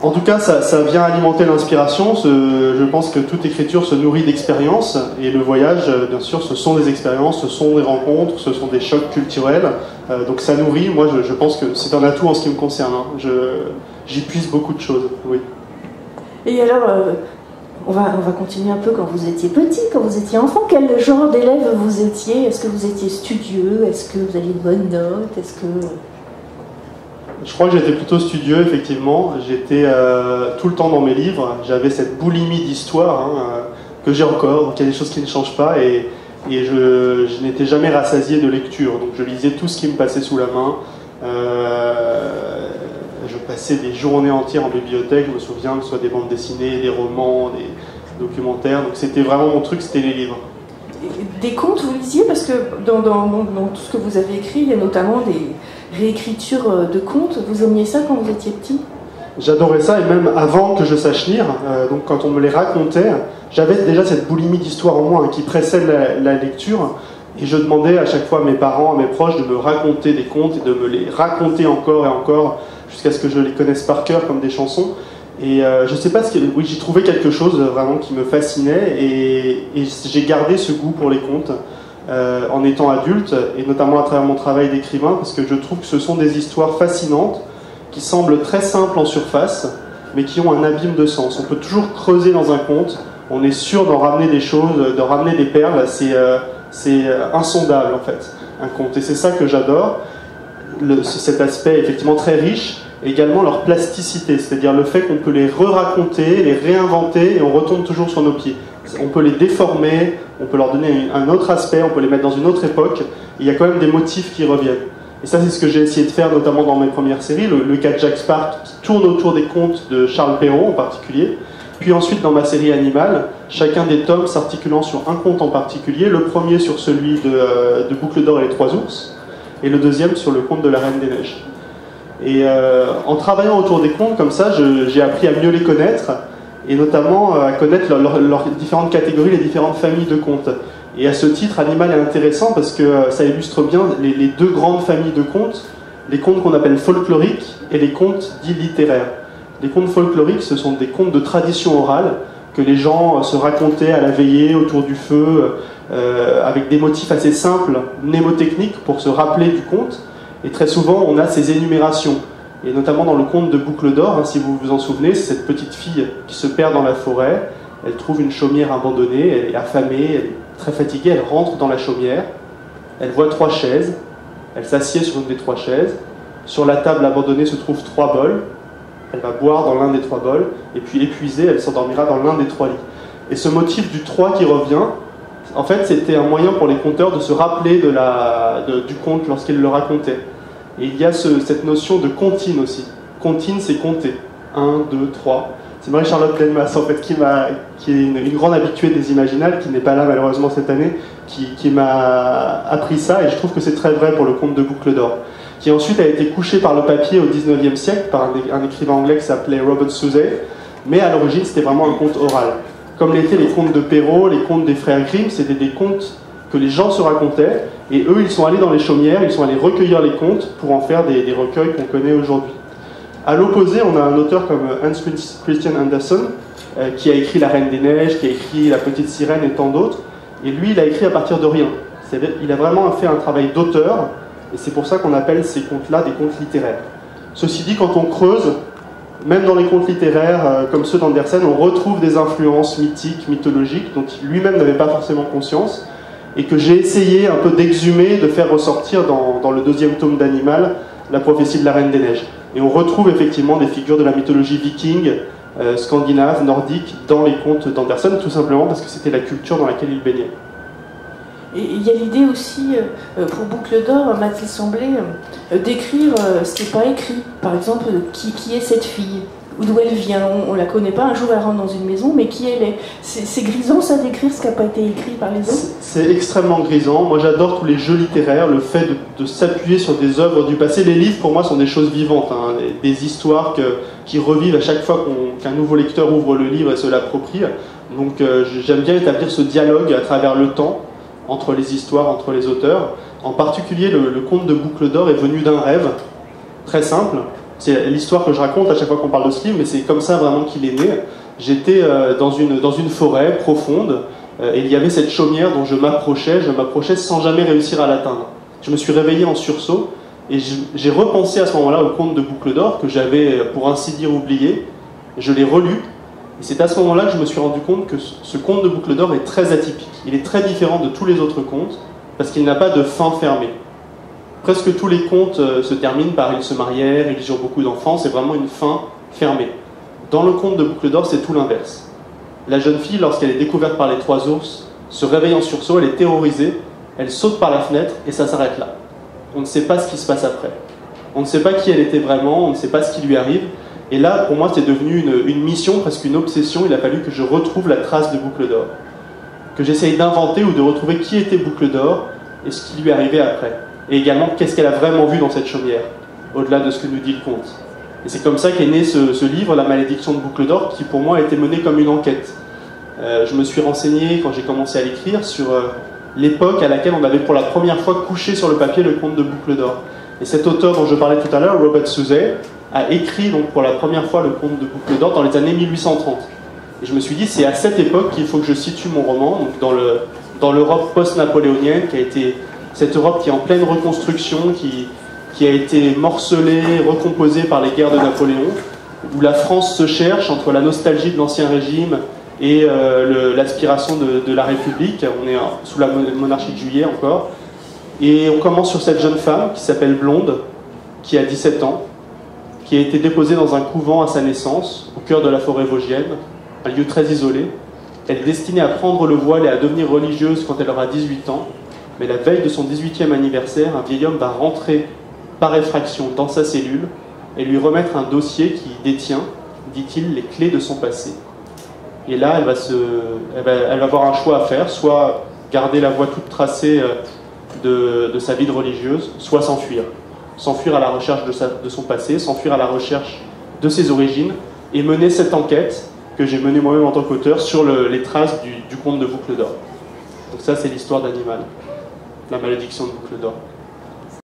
En tout cas, ça vient alimenter l'inspiration. Je pense que toute écriture se nourrit d'expériences, et le voyage, bien sûr, ce sont des expériences, ce sont des rencontres, ce sont des chocs culturels. Donc ça nourrit. Moi, je pense que c'est un atout en ce qui me concerne. Hein. J'y puise beaucoup de choses, oui. Et alors, on va continuer un peu quand vous étiez petit, quand vous étiez enfant. Quel genre d'élève vous étiez? Est-ce que vous étiez studieux? Est-ce que vous aviez de bonnes notes? Est-ce que... Je crois que j'étais plutôt studieux, effectivement. J'étais tout le temps dans mes livres. J'avais cette boulimie d'histoire hein, que j'ai encore. Donc il y a des choses qui ne changent pas. Et je n'étais jamais rassasié de lecture. Donc je lisais tout ce qui me passait sous la main. Je passais des journées entières en bibliothèque. Je me souviens que ce soit des bandes dessinées, des romans, des documentaires. Donc c'était vraiment mon truc, c'était les livres. Des contes, vous lisiez? Parce que dans tout ce que vous avez écrit, il y a notamment des réécritures de contes. Vous aimiez ça quand vous étiez petit? J'adorais ça, et même avant que je sache lire, donc quand on me les racontait, j'avais déjà cette boulimie d'histoire en moi hein, qui précède la lecture, et je demandais à chaque fois à mes parents, à mes proches de me raconter des contes et de me les raconter encore et encore jusqu'à ce que je les connaisse par cœur comme des chansons. Et je sais pas oui, j'ai trouvé quelque chose vraiment qui me fascinait, et j'ai gardé ce goût pour les contes en étant adulte, et notamment à travers mon travail d'écrivain, parce que je trouve que ce sont des histoires fascinantes qui semblent très simples en surface, mais qui ont un abîme de sens. On peut toujours creuser dans un conte, on est sûr d'en ramener des choses, d'en ramener des perles, c'est insondable en fait, un conte. Et c'est ça que j'adore, cet aspect effectivement très riche, et également leur plasticité, c'est-à-dire le fait qu'on peut les re-raconter, les réinventer, et on retombe toujours sur nos pieds. On peut les déformer, on peut leur donner un autre aspect, on peut les mettre dans une autre époque, et il y a quand même des motifs qui reviennent. Et ça, c'est ce que j'ai essayé de faire, notamment dans mes premières séries, le cas de Jack Spark, qui tourne autour des contes de Charles Perrault en particulier. Puis ensuite, dans ma série Animal, chacun des tomes s'articulant sur un conte en particulier. Le premier sur celui de Boucle d'Or et les Trois Ours, et le deuxième sur le conte de la Reine des Neiges. Et en travaillant autour des contes comme ça, j'ai appris à mieux les connaître, et notamment à connaître leurs différentes catégories, les différentes familles de contes. Et à ce titre, Animal est intéressant parce que ça illustre bien les deux grandes familles de contes, les contes qu'on appelle folkloriques et les contes dits littéraires. Les contes folkloriques, ce sont des contes de tradition orale que les gens se racontaient à la veillée, autour du feu, avec des motifs assez simples, mnémotechniques, pour se rappeler du conte. Et très souvent, on a ces énumérations. Et notamment dans le conte de Boucle d'Or, hein, si vous vous en souvenez, c'est cette petite fille qui se perd dans la forêt. Elle trouve une chaumière abandonnée, elle est affamée, elle est très fatiguée, elle rentre dans la chaumière, elle voit 3 chaises, elle s'assied sur une des 3 chaises, sur la table abandonnée se trouvent 3 bols, elle va boire dans l'un des 3 bols, et puis épuisée, elle s'endormira dans l'un des 3 lits. Et ce motif du 3 qui revient, en fait, c'était un moyen pour les conteurs de se rappeler du conte lorsqu'ils le racontaient. Et il y a cette notion de comptine aussi. Comptine, c'est compter. 1, 2, 3... C'est Marie-Charlotte Delmas, en fait, qui est une grande habituée des Imaginales, qui n'est pas là malheureusement cette année, qui m'a appris ça, et je trouve que c'est très vrai pour le conte de Boucle d'Or, qui ensuite a été couché par le papier au 19e siècle par un écrivain anglais qui s'appelait Robert Southey, mais à l'origine c'était vraiment un conte oral. Comme l'étaient les contes de Perrault, les contes des frères Grimm, c'était des contes que les gens se racontaient, et eux ils sont allés dans les chaumières, ils sont allés recueillir les contes pour en faire des recueils qu'on connaît aujourd'hui. À l'opposé, on a un auteur comme Hans Christian Andersen, qui a écrit La Reine des Neiges, qui a écrit La Petite Sirène et tant d'autres. Et lui, il a écrit à partir de rien. Il a vraiment fait un travail d'auteur, et c'est pour ça qu'on appelle ces contes-là des contes littéraires. Ceci dit, quand on creuse, même dans les contes littéraires comme ceux d'Andersen, on retrouve des influences mythiques, mythologiques, dont lui-même n'avait pas forcément conscience, et que j'ai essayé un peu d'exhumer, de faire ressortir dans le 2e tome d'Animal, La prophétie de la Reine des Neiges. Et on retrouve effectivement des figures de la mythologie viking, scandinave, nordique, dans les contes d'Andersen, tout simplement parce que c'était la culture dans laquelle il baignait. Et il y a l'idée aussi, pour Boucle d'Or, m'a-t-il semblé, d'écrire ce qui n'est pas écrit. Par exemple, qui est cette fille ? D'où elle vient, on ne la connaît pas, un jour elle rentre dans une maison, mais qui elle est. C'est grisant ça d'écrire ce qui n'a pas été écrit par les autres. C'est extrêmement grisant. Moi j'adore tous les jeux littéraires, le fait de s'appuyer sur des œuvres du passé. Les livres pour moi sont des choses vivantes, hein, des histoires qui revivent à chaque fois qu'un nouveau lecteur ouvre le livre et se l'approprie. Donc j'aime bien établir ce dialogue à travers le temps, entre les histoires, entre les auteurs. En particulier le conte de Boucle d'Or est venu d'un rêve très simple. c'est l'histoire que je raconte à chaque fois qu'on parle de ce livre, mais c'est comme ça vraiment qu'il est né. J'étais dans une forêt profonde, et il y avait cette chaumière dont je m'approchais sans jamais réussir à l'atteindre. Je me suis réveillé en sursaut, et j'ai repensé à ce moment-là au conte de Boucle d'Or, que j'avais, pour ainsi dire, oublié. Je l'ai relu, et c'est à ce moment-là que je me suis rendu compte que ce conte de Boucle d'Or est très atypique. Il est très différent de tous les autres contes, parce qu'il n'a pas de fin fermée. Presque tous les contes se terminent par ils se marièrent, ils eurent beaucoup d'enfants, c'est vraiment une fin fermée. Dans le conte de Boucle d'Or, c'est tout l'inverse. La jeune fille, lorsqu'elle est découverte par les 3 ours, se réveille en sursaut, elle est terrorisée, elle saute par la fenêtre et ça s'arrête là. On ne sait pas ce qui se passe après. On ne sait pas qui elle était vraiment, on ne sait pas ce qui lui arrive. Et là, pour moi, c'est devenu une mission, presque une obsession. Il a fallu que je retrouve la trace de Boucle d'Or. Que j'essaye d'inventer ou de retrouver qui était Boucle d'Or et ce qui lui arrivait après. Et également, qu'est-ce qu'elle a vraiment vu dans cette chaumière, au-delà de ce que nous dit le conte. Et c'est comme ça qu'est né ce livre, La malédiction de Boucle d'Or, qui pour moi a été mené comme une enquête. Je me suis renseigné, quand j'ai commencé à l'écrire, sur l'époque à laquelle on avait pour la première fois couché sur le papier le conte de Boucle d'Or. Et cet auteur dont je parlais tout à l'heure, Robert Southey, a écrit donc pour la première fois le conte de Boucle d'Or dans les années 1830. Et je me suis dit, c'est à cette époque qu'il faut que je situe mon roman, donc dans l'Europe post-napoléonienne, qui a été cette Europe qui est en pleine reconstruction, qui a été morcelée, recomposée par les guerres de Napoléon, où la France se cherche entre la nostalgie de l'Ancien Régime et l'aspiration de la République. On est sous la monarchie de Juillet encore. Et on commence sur cette jeune femme qui s'appelle Blonde, qui a 17 ans, qui a été déposée dans un couvent à sa naissance, au cœur de la forêt vosgienne, un lieu très isolé. Elle est destinée à prendre le voile et à devenir religieuse quand elle aura 18 ans. Mais la veille de son 18e anniversaire, un vieil homme va rentrer par effraction dans sa cellule et lui remettre un dossier qui détient, dit-il, les clés de son passé. Et là, elle va avoir un choix à faire, soit garder la voie toute tracée de sa vie de religieuse, soit s'enfuir. S'enfuir à la recherche de son passé, s'enfuir à la recherche de ses origines, et mener cette enquête que j'ai menée moi-même en tant qu'auteur sur les traces du conte de Boucle d'Or. Donc ça, c'est l'histoire d'Animal, la malédiction de Boucle d'Or.